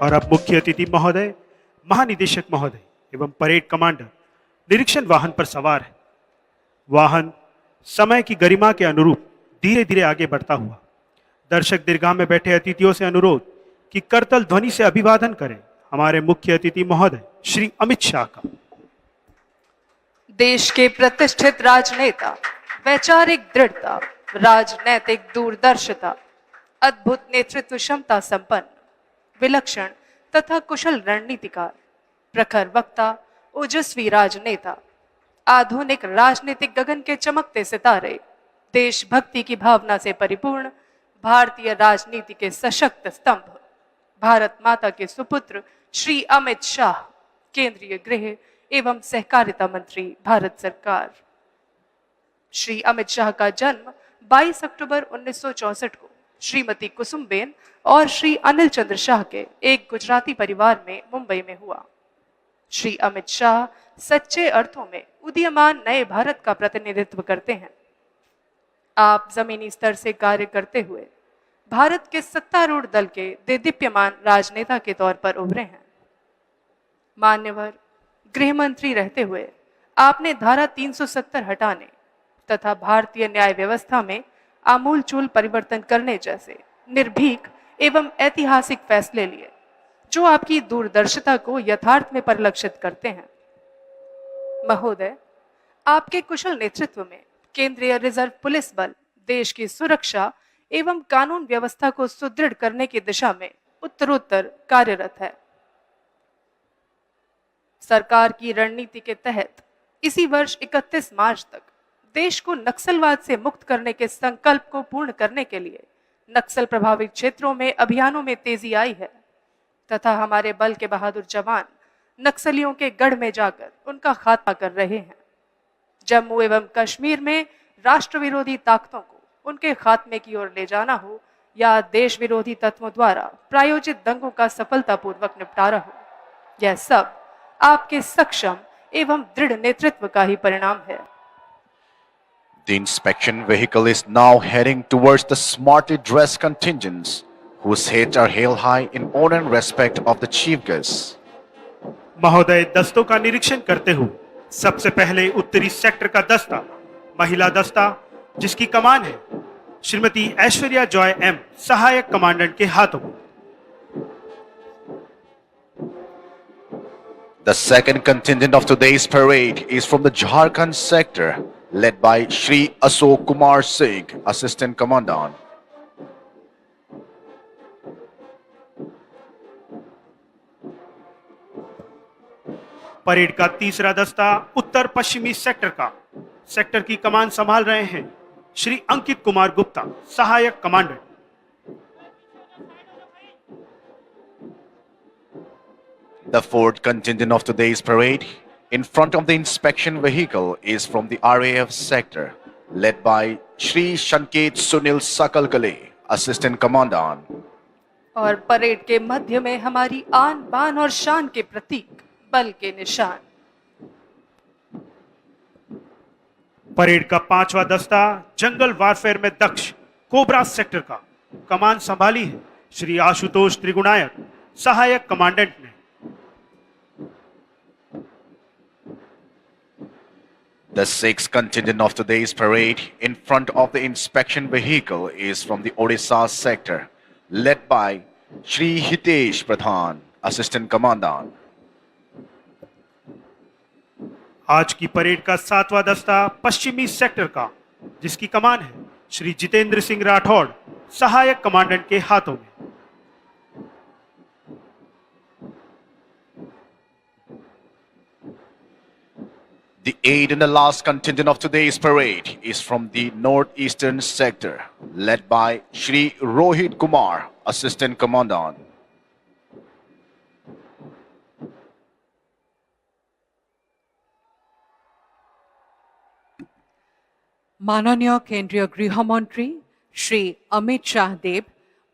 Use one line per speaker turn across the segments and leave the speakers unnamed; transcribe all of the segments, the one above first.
और अब मुख्य अतिथि महोदय, महानिदेशक महोदय एवं परेड कमांडर निरीक्षण वाहन पर सवार है। वाहन समय की गरिमा के अनुरूप धीरे धीरे आगे बढ़ता हुआ दर्शक दीर्घा में बैठे अतिथियों से अनुरोध कि करतल ध्वनि से अभिवादन करें हमारे मुख्य अतिथि महोदय श्री अमित शाह का।
देश के प्रतिष्ठित राजनेता, वैचारिक दृढ़ता, राजनैतिक दूरदर्शिता, अद्भुत नेतृत्व क्षमता संपन्न, विलक्षण तथा कुशल रणनीतिकार, प्रखर वक्ता, ओजस्वी राजनेता, आधुनिक राजनीतिक गगन के चमकते सितारे, देशभक्ति की भावना से परिपूर्ण भारतीय राजनीति के सशक्त स्तंभ, भारत माता के सुपुत्र श्री अमित शाह, केंद्रीय गृह एवं सहकारिता मंत्री, भारत सरकार। श्री अमित शाह का जन्म 22 अक्टूबर 1964 को श्रीमती कुसुमबेन और श्री अनिल चंद्र शाह के एक गुजराती परिवार में मुंबई में हुआ। श्री अमित शाह सच्चे अर्थों में उदीयमान नए भारत का प्रतिनिधित्व करते हैं। आप जमीनी स्तर से कार्य करते हुए भारत के सत्तारूढ़ दल के देदीप्यमान राजनेता के तौर पर उभरे हैं। मान्यवर गृह मंत्री रहते हुए आपने धारा 370 हटाने तथा भारतीय न्याय व्यवस्था में आमूलचूल परिवर्तन करने जैसे निर्भीक एवं ऐतिहासिक फैसले लिए, जो आपकी दूरदर्शिता को यथार्थ में परिलक्षित करते हैं। महोदय, आपके कुशल नेतृत्व में केंद्रीय रिजर्व पुलिस बल देश की सुरक्षा एवं कानून व्यवस्था को सुदृढ़ करने की दिशा में उत्तरोत्तर कार्यरत है। सरकार की रणनीति के तहत इसी वर्ष 31 मार्च तक देश को नक्सलवाद से मुक्त करने के संकल्प को पूर्ण करने के लिए नक्सल प्रभावित क्षेत्रों में अभियानों में तेजी आई है तथा हमारे बल के बहादुर जवान नक्सलियों के गढ़ में जाकर उनका खात्मा कर रहे हैं। जम्मू एवं कश्मीर में राष्ट्र विरोधी ताकतों को उनके खात्मे की ओर ले जाना हो या देश विरोधी तत्वों द्वारा प्रायोजित दंगों का सफलतापूर्वक निपटारा हो, यह सब आपके सक्षम एवं दृढ़ नेतृत्व का ही परिणाम है।
The inspection vehicle is now heading towards the smartly dressed contingents whose heads are held high in honor and respect of the chief guest.
महोदय, दस्तों का निरीक्षण करते हुए सबसे पहले उत्तरी सेक्टर का दस्ता, महिला दस्ता, जिसकी कमान है श्रीमती ऐश्वर्या जॉय एम, सहायक कमांडेंट के हाथों।
The second contingent of today's parade is from the Jharkhand sector, led by Shri Ashok Kumar Singh, Assistant Commandant.
Parade का तीसरा दस्ता उत्तर पश्चिमी सेक्टर की कमान संभाल रहे हैं श्री अंकित कुमार गुप्ता, सहायक commandant.
The fourth contingent of today's parade, in front of the inspection vehicle, is from the RAF sector, led by Shri Shanket Sunil Sakalkale, Assistant Commandant.
और परेड के मध्य में हमारी आन बान और शान के प्रतीक, बल के निशान।
परेड का पांचवा दस्ता जंगल वारफेयर में दक्ष कोबरा सेक्टर का कमान संभाली है श्री आशुतोष त्रिगुणायक, सहायक कमांडेंट ने।
The sixth contingent of today's parade, in front of the inspection vehicle, is from the Odisha sector, led by Shri Hitesh Pradhan, Assistant Commandant.
आज की परेड का सातवां दस्ता पश्चिमी सेक्टर का, जिसकी कमान है श्री जितेंद्र सिंह राठौड़, सहायक कमांडेंट के हाथों में।
The eighth and the last contingent of today's parade is from the northeastern sector, led by Shri Rohit Kumar, Assistant Commandant.
মাননীয় কেন্দ্ৰীয় গৃহমন্ত্ৰী শ্ৰী অমিত শ্বাহদেৱ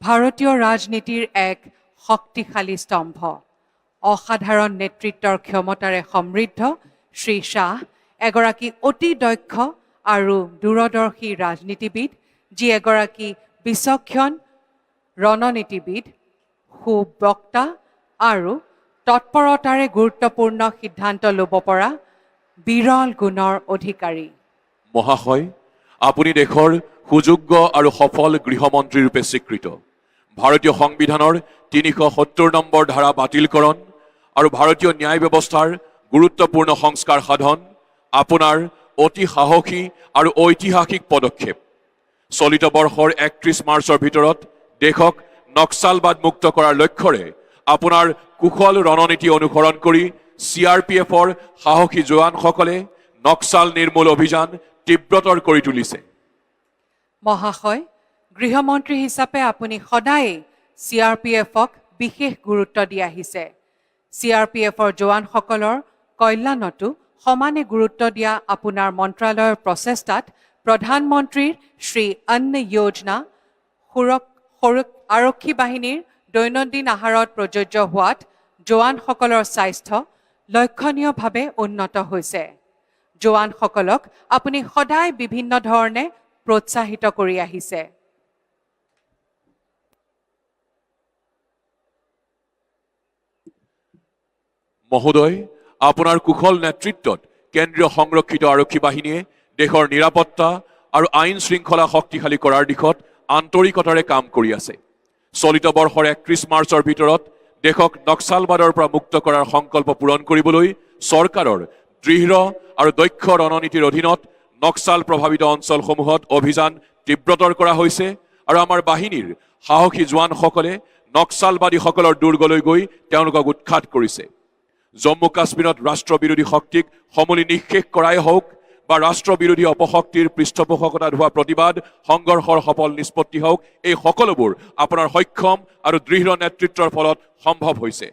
ভাৰতীয় ৰাজনীতিৰ এক শক্তিশালী স্তম্ভ, অসাধাৰণ নেতৃত্বৰ ক্ষমতাৰে সমৃদ্ধ শ্ৰী শ্বাহ এগৰাকী অতি দক্ষ আৰু দূৰদৰ্শী ৰাজনীতিবিদ, যি এগৰাকী বিচক্ষণ ৰণনীতিবিদ, সুবক্তা আৰু তৎপৰতাৰে গুৰুত্বপূৰ্ণ সিদ্ধান্ত ল'ব পৰা বিৰল গুণৰ অধিকাৰী।
মহাশয়, আপুনি দেশৰ সুযোগ্য আৰু সফল গৃহমন্ত্ৰী ৰূপে স্বীকৃত। ভাৰতীয় সংবিধানৰ ৩৭০ নম্বৰ ধাৰা বাতিলকৰণ আৰু ভাৰতীয় ন্যায় ব্যৱস্থাৰ গুৰুত্বপূৰ্ণ সংস্কাৰ সাধন আপোনাৰ অতি সাহসী আৰু ঐতিহাসিক পদক্ষেপ। চলিত বৰ্ষৰ ৩১ মাৰ্চৰ ভিতৰত দেশক নক্সালবাদ মুক্ত কৰাৰ লক্ষ্যৰে আপোনাৰ কুশল ৰণনীতি অনুসৰণ কৰি CRPFৰ সাহসী জোৱানসকলে নক্সাল নিৰ্মূল অভিযান তীব্ৰতৰ কৰি তুলিছে।
মহাশয়, গৃহমন্ত্ৰী হিচাপে আপুনি সদায়ে CRPFক বিশেষ গুৰুত্ব দি আহিছে। CRPFৰ জোৱানসকলৰ কল্যাণতো সমানে গুৰুত্ব দিয়া আপোনাৰ মন্ত্ৰালয়ৰ প্ৰচেষ্টাত প্ৰধানমন্ত্ৰীৰ শ্ৰী অন্ন যোজনা আৰক্ষী বাহিনীৰ দৈনন্দিন আহাৰত প্ৰযোজ্য হোৱাত জোৱানসকলৰ স্বাস্থ্য লক্ষণীয়ভাৱে উন্নত হৈছে। জোৱানসকলক আপুনি সদায় বিভিন্ন ধৰণে প্ৰোৎসাহিত কৰি আহিছে।
মহোদয়, আপোনাৰ কুশল নেতৃত্বত কেন্দ্ৰীয় সংৰক্ষিত আৰক্ষী বাহিনীয়ে দেশৰ নিৰাপত্তা আৰু আইন শৃংখলা শক্তিশালী কৰাৰ দিশত আন্তৰিকতাৰে কাম কৰি আছে। চলিত বৰ্ষৰ ৩১ মাৰ্চৰ ভিতৰত দেশক নক্সালবাদৰ পৰা মুক্ত কৰাৰ সংকল্প পূৰণ কৰিবলৈ চৰকাৰৰ দৃঢ় আৰু দক্ষ ৰণনীতিৰ অধীনত নক্সাল প্ৰভাৱিত অঞ্চলসমূহত অভিযান তীব্ৰতৰ কৰা হৈছে আৰু আমাৰ বাহিনীৰ সাহসী জোৱানসকলে নক্সালবাদীসকলৰ দুৰ্গলৈ গৈ তেওঁলোকক উৎখাত কৰিছে। জম্মু কাশ্মীৰত ৰাষ্ট্ৰবিৰোধী শক্তিক সমূলি নিঃশেষ কৰাই হওক বা ৰাষ্ট্ৰবিৰোধী অপশক্তিৰ পৃষ্ঠপোষকতাত হোৱা প্ৰতিবাদ সংঘৰ্ষৰ সফল নিষ্পত্তি হওক, এই সকলোবোৰ আপোনাৰ সক্ষম আৰু দৃঢ় নেতৃত্বৰ ফলত সম্ভৱ হৈছে।